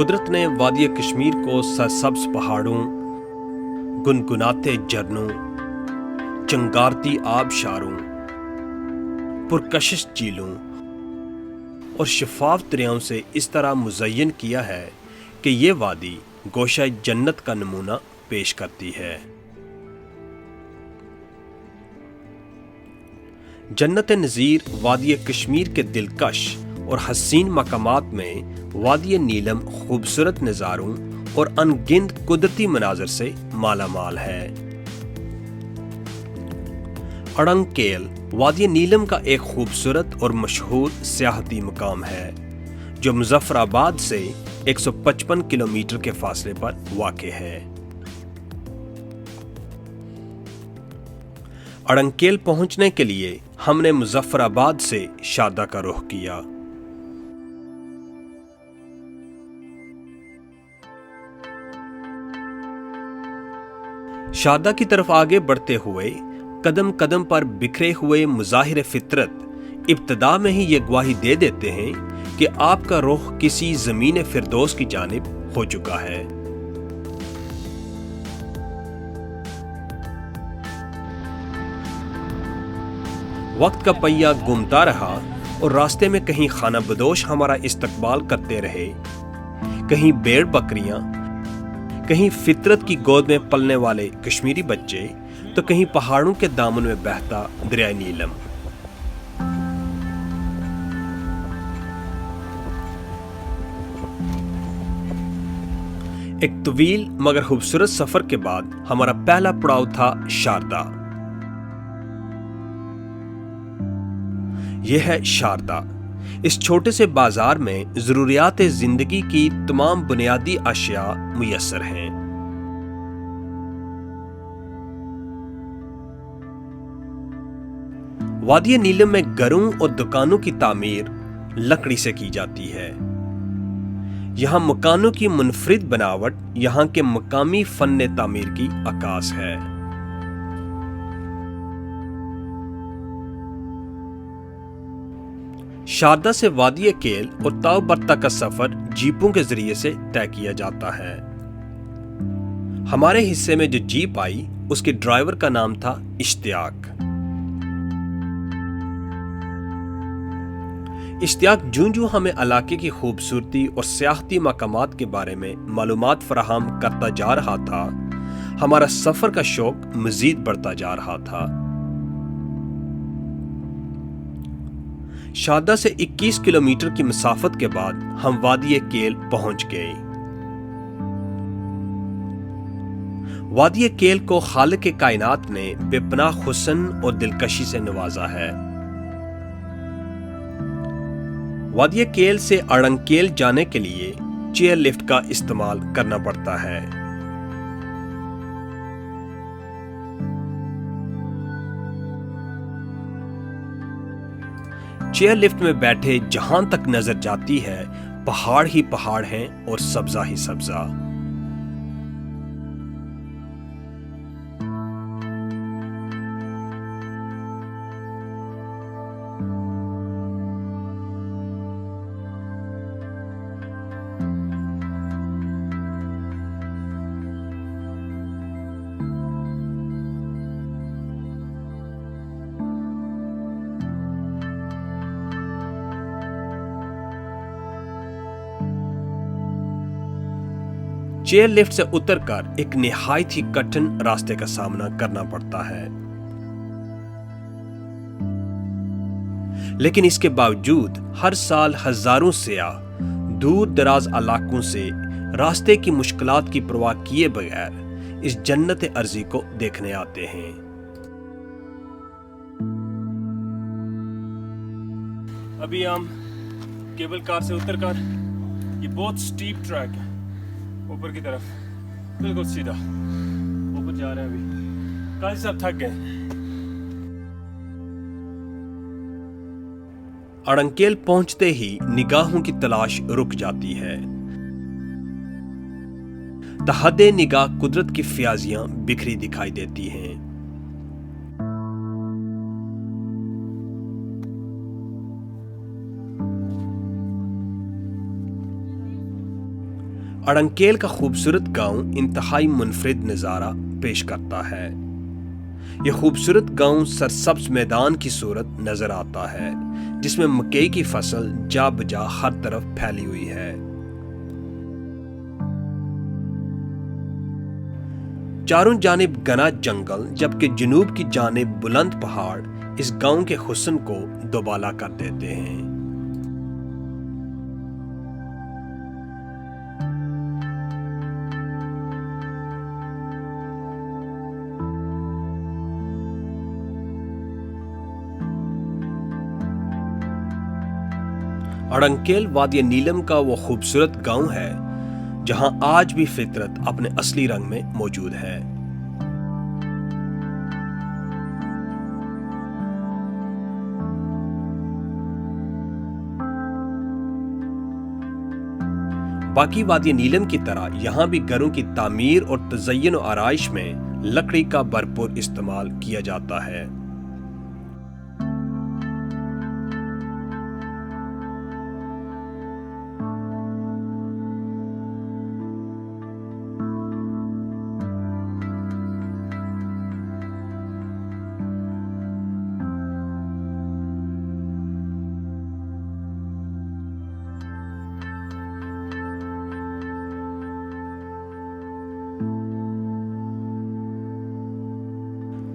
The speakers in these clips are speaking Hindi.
कुदरत ने वादी कश्मीर को सरसब्ज पहाड़ों, गुनगुनाते झरनों, चंगारती आबशारों, पुरकशिश झीलों और शफाफ दरियाओं से इस तरह मुज़य्यन किया है कि ये वादी गोशा जन्नत का नमूना पेश करती है। जन्नत नज़ीर वादी कश्मीर के दिलकश और हसीन मकामात में वादी नीलम खूबसूरत नज़ारों और अनगिनत कुदरती मनाजर से माला माल है। अड़ंगकेल वादी नीलम का एक खूबसूरत और मशहूर सियाहती मुकाम है जो मुजफ्फराबाद से 155 किलोमीटर के फासले पर वाक़ है। अड़ंगकेल पहुंचने के लिए हमने मुजफ्फराबाद से शारदा का रुख किया। शारदा की तरफ आगे बढ़ते हुए कदम कदम पर बिखरे हुए मुज़ाहिर फितरत इब्तदा में ही ये गवाही दे देते हैं कि आपका रुख किसी ज़मीन फिरदौस की जानिब हो चुका है। वक्त का पहिया घूमता रहा और रास्ते में कहीं खाना बदोश हमारा इस्तकबाल करते रहे, कहीं भेड़ बकरियां, कहीं फितरत की गोद में पलने वाले कश्मीरी बच्चे, तो कहीं पहाड़ों के दामन में बहता दरिया नीलम। एक तवील मगर खूबसूरत सफर के बाद हमारा पहला पड़ाव था शारदा। यह है शारदा। इस छोटे से बाजार में जरूरियात जिंदगी की तमाम बुनियादी अशिया मुयस्सर हैं। वादी नीलम में घरों और दुकानों की तामीर लकड़ी से की जाती है। यहां मकानों की मुनफरिद बनावट यहां के मकामी फन्ने तामीर की अक्कास है। शारदा से वादी केल और ताव बर्ता का सफर जीपों के जरिए से तय किया जाता है। हमारे हिस्से में जो जीप आई उसके ड्राइवर का नाम था इश्तियाक। इश्तियाक जूं हमें इलाके की खूबसूरती और सियाहती मकामात के बारे में मालूमात फराहम करता जा रहा था, हमारा सफर का शौक मजीद बढ़ता जा रहा था। शारदा से 21 किलोमीटर की मुसाफत के बाद हम वादी केल पहुंच गए। वादी केल को खालिक कायनात ने बेपनाह हुस्न और दिलकशी से नवाजा है। वादी केल से अड़ंगकेल जाने के लिए चेयर लिफ्ट का इस्तेमाल करना पड़ता है। चेयर लिफ्ट में बैठे जहां तक नजर जाती है पहाड़ ही पहाड़ हैं और सब्जा ही सब्जा। चेयर लिफ्ट से उतरकर एक निहायत ही कठिन रास्ते का सामना करना पड़ता है, लेकिन इसके बावजूद हर साल हजारों सियाह दूर दराज इलाकों से रास्ते की मुश्किलात की परवाह किए बगैर इस जन्नत अर्जी को देखने आते हैं। अभी हम केबल कार से उतरकर, ये बहुत स्टीप ट्रैक है ऊपर की तरफ, बिल्कुल सीधा ऊपर जा रहे हैं। अभी काजी साहब थक गए। अड़ंगकेल पहुंचते ही निगाहों की तलाश रुक जाती है। तहदे निगाह कुदरत की फ्याजियां बिखरी दिखाई देती हैं। अड़ंकेल का खूबसूरत गांव इंतहाई मुनफरिद नज़ारा पेश करता है। यह खूबसूरत गांव सरसब्ज मैदान की सूरत नजर आता है, जिसमें मकई की फसल जा बजा हर तरफ फैली हुई है। चारों जानिब घना जंगल, जबकि जनूब की जानिब बुलंद पहाड़ इस गांव के हुस्न को दोबाला कर देते हैं। अड़ंकेल वादी नीलम का वो खूबसूरत गांव है जहां आज भी फितरत अपने असली रंग में मौजूद है। बाकी वादी नीलम की तरह यहां भी घरों की तामीर और तज़य्युन और आराइश में लकड़ी का भरपूर इस्तेमाल किया जाता है।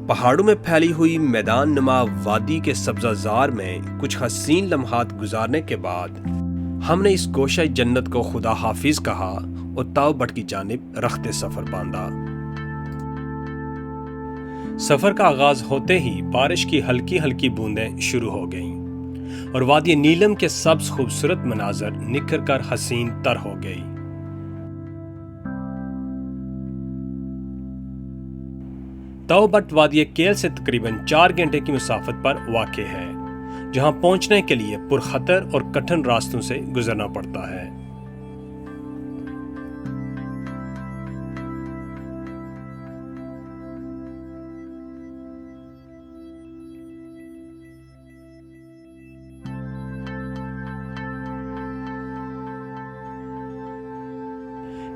पहाड़ों में फैली हुई मैदान नुमा वादी के सब्जाजार में कुछ हसीन लम्हात गुजारने के बाद हमने इस गोशा जन्नत को खुदा हाफिज कहा और ताओबट की जानिब रखते सफर बांधा। सफर का आगाज होते ही बारिश की हल्की हल्की बूंदें शुरू हो गईं और वादी नीलम के सब्ज खूबसूरत मनाजर निखर कर हसीन तर हो गई। ताओबट वादी केल से तकरीबन 4 घंटे की मुसाफत पर वाक़ है, जहां पहुंचने के लिए पुरखतर और कठिन रास्तों से गुजरना पड़ता है।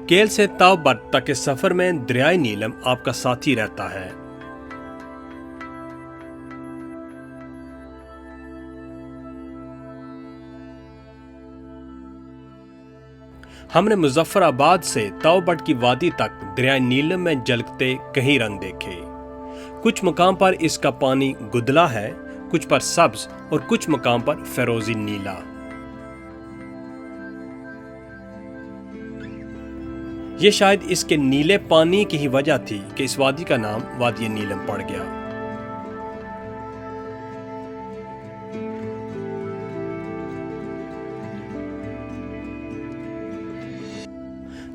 केल से ताओबट तक के सफर में दरियाए नीलम आपका साथी रहता है। हमने मुजफ्फराबाद से ताओबट की वादी तक दरियाए नीलम में झलकते कई रंग देखे। कुछ मकाम पर इसका पानी गुदला है, कुछ पर सब्ज और कुछ मकाम पर फिरोजी नीला। ये शायद इसके नीले पानी की ही वजह थी कि इस वादी का नाम वादी नीलम पड़ गया।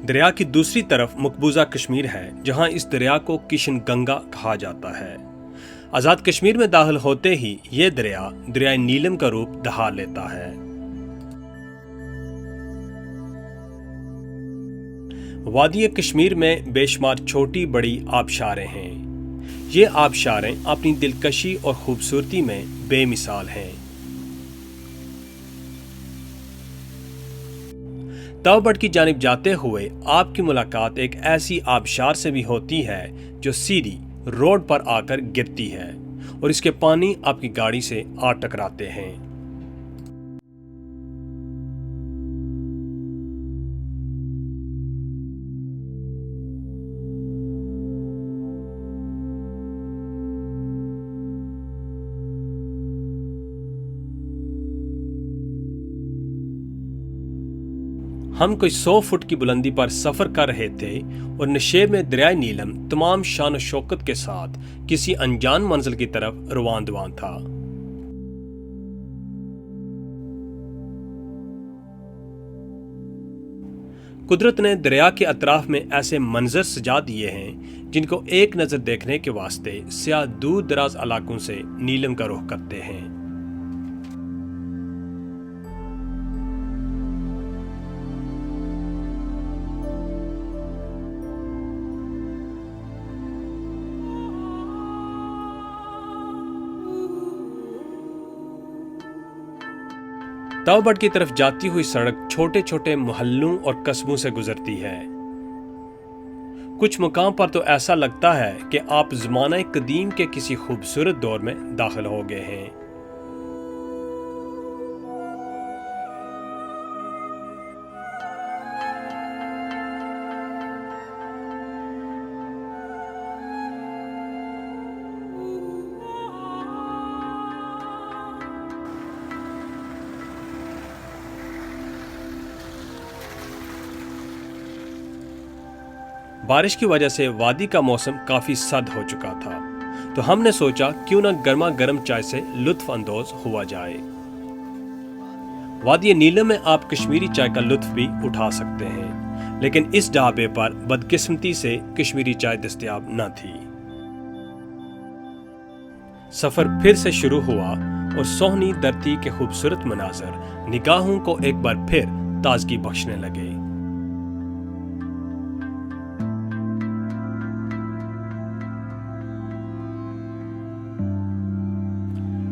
दरिया की दूसरी तरफ मकबूजा कश्मीर है, जहां इस दरिया को किशन गंगा कहा जाता है। आजाद कश्मीर में दाखिल होते ही ये दरिया दरियाए नीलम का रूप धार लेता है। वादी कश्मीर में बेशुमार छोटी बड़ी आबशारें हैं। ये आबशारें अपनी दिलकशी और खूबसूरती में बेमिसाल हैं। ताओबट की जानिब जाते हुए आपकी मुलाकात एक ऐसी आबशार से भी होती है जो सीधी रोड पर आकर गिरती है और इसके पानी आपकी गाड़ी से आ टकराते हैं। हम कोई 100 फुट की बुलंदी पर सफर कर रहे थे और नशेब में दरियाए नीलम तमाम शान शौकत के साथ किसी अनजान मंजिल की तरफ रवान दवान था। कुदरत ने दरिया के अतराफ में ऐसे मंजर सजा दिए हैं जिनको एक नजर देखने के वास्ते सियाह दूर दराज इलाकों से नीलम का रुख करते हैं। तौबट की तरफ जाती हुई सड़क छोटे छोटे मोहल्लों और कस्बों से गुजरती है। कुछ मुकाम पर तो ऐसा लगता है कि आप ज़माना कदीम के किसी खूबसूरत दौर में दाखिल हो गए हैं। बारिश की वजह से वादी का मौसम काफी सर्द हो चुका था, तो हमने सोचा क्यों ना गर्मा गर्म चाय से लुत्फ अंदोज हुआ जाए। वादी नीलम में आप कश्मीरी चाय का लुत्फ भी उठा सकते हैं, लेकिन इस ढाबे पर बदकिस्मती से कश्मीरी चाय दस्तयाब न थी। सफर फिर से शुरू हुआ और सोहनी धरती के खूबसूरत मनाजर निगाहों को एक बार फिर ताजगी बख्शने लगे।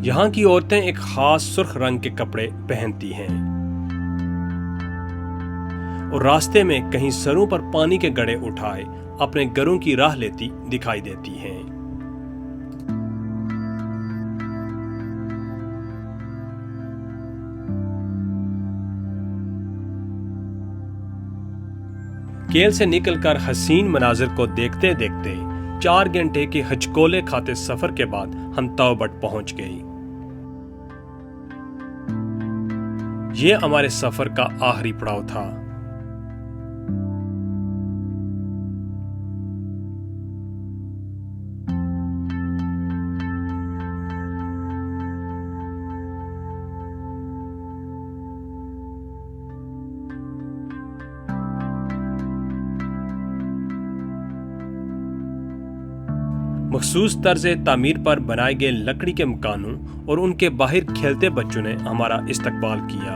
यहाँ की औरतें एक खास सुर्ख रंग के कपड़े पहनती हैं और रास्ते में कहीं सरों पर पानी के गड़े उठाए अपने घरों की राह लेती दिखाई देती हैं। केल से निकलकर हसीन मनाजिर को देखते देखते 4 घंटे के हचकोले खाते सफर के बाद हम तौबट पहुंच गए। ये हमारे सफर का आखिरी पड़ाव था। मखसूस तर्ज तामीर पर बनाए गए लकड़ी के मकानों और उनके बाहर खेलते बच्चों ने हमारा इस्तकबाल किया।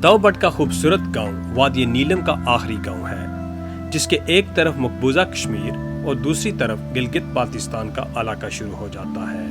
तौबट का खूबसूरत गांव वादी नीलम का आखिरी गांव है, जिसके एक तरफ मकबूजा कश्मीर और दूसरी तरफ गिलगित बाल्टिस्तान का इलाका शुरू हो जाता है।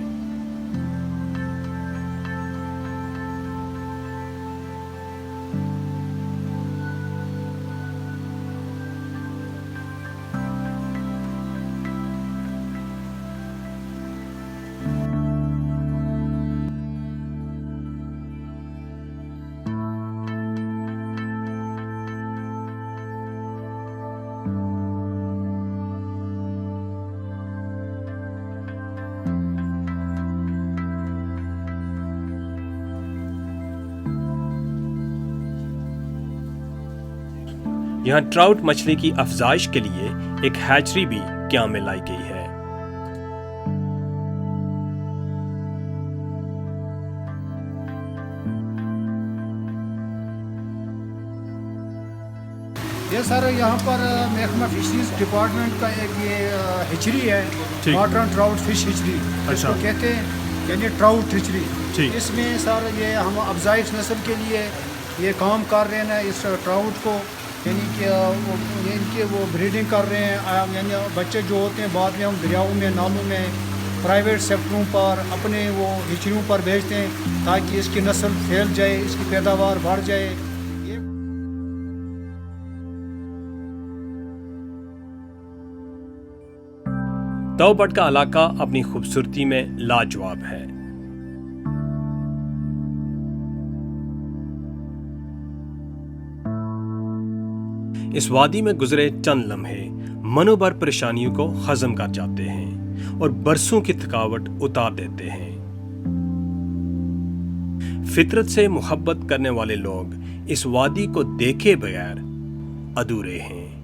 यहाँ ट्राउट मछली की अफजाइश के लिए एक हैचरी भी क्या में लाई गई है। ये सर यहाँ पर महकमा फिशरीज डिपार्टमेंट का एक ये हिचरी है, वाटर एंड ट्राउट फिश हिचरी। इसको कहते हैं, यानी ट्राउट हिचरी। इसमें सर ये हम अफजाइश नस्ल के लिए ये काम कर रहे हैं। इस ट्राउट को यानी कि इनके वो ब्रीडिंग कर रहे हैं, यानी बच्चे जो होते हैं बाद में हम दरियाओं में, नालों में, प्राइवेट सेक्टरों पर अपने वो हिचरियों पर भेजते हैं ताकि इसकी नस्ल फैल जाए, इसकी पैदावार बढ़ जाए। तौबट का इलाका अपनी खूबसूरती में लाजवाब है। इस वादी में गुजरे चंद लम्हे मनोभर परेशानियों को खत्म कर जाते हैं और बरसों की थकावट उतार देते हैं। फितरत से मोहब्बत करने वाले लोग इस वादी को देखे बगैर अधूरे हैं।